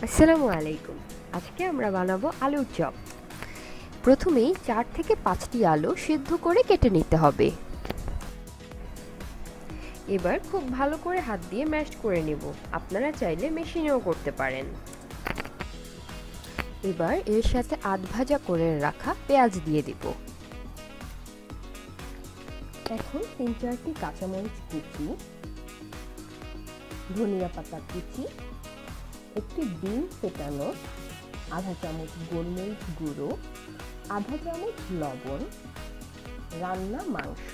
আসসালামু আলাইকুম। আজকে আমরা বানাবো আলুর চপ। প্রথমেই 4 থেকে 5টি আলু সিদ্ধ করে কেটে নিতে হবে। এবার খুব ভালো করে হাত দিয়ে ম্যাশ করে নেব। আপনারা চাইলে মেশিনেও করতে পারেন। এবার এর সাথে আধ ভাজা করে রাখা পেঁয়াজ দিয়ে দিব। এখন 3-4টি কাঁচামরিচ কুচি, ধনিয়া পাতা কুচি, একটি ডিম ফেটানো, আধা চামচ গোলমরিচ গুঁড়ো, আধা চামচ লবণ, রান্না মাংস,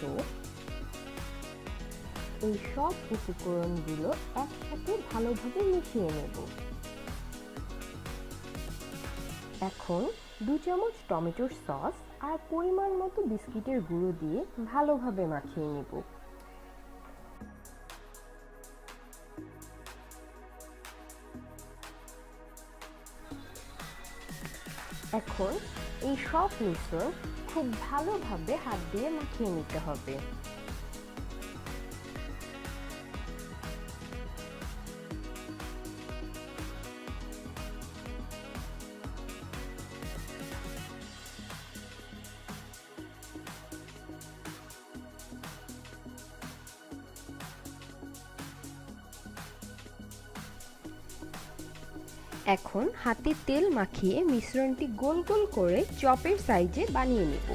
এই সব উপকরণগুলো একসাথে ভালোভাবে মিশিয়ে নেব। এখন 2 চামচ টমেটোর সস আর পরিমাণ মতো বিস্কিটের গুঁড়ো দিয়ে ভালোভাবে মাখিয়ে নেব। এখন এই সব মিশ্রণ খুব ভালোভাবে হাত দিয়ে মাখিয়ে নিতে হবে। এখন হাতে তেল মাখিয়ে মিশ্রণটি গোল গোল করে চপের সাইজে বানিয়ে নেব।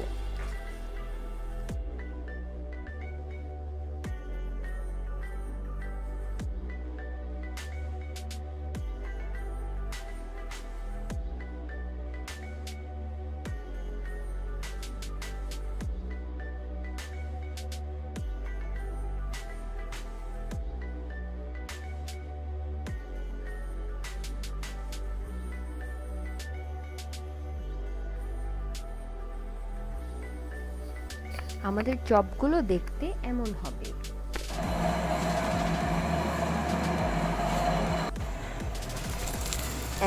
আমাদের চপগুলো দেখতে এমন হবে।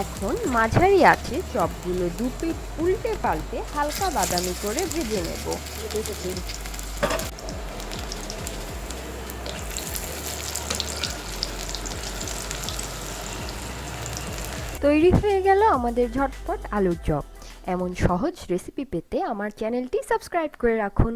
এখন মাঝারি আঁচে চপগুলো দু পিঠ উল্টে পাল্টে হালকা বাদামি করে ভেজে নেব। তৈরি হয়ে গেল আমাদের ঝটপট আলুর চপ। এমন সহজ রেসিপি পেতে আমার চ্যানেলটি সাবস্ক্রাইব করে রাখুন।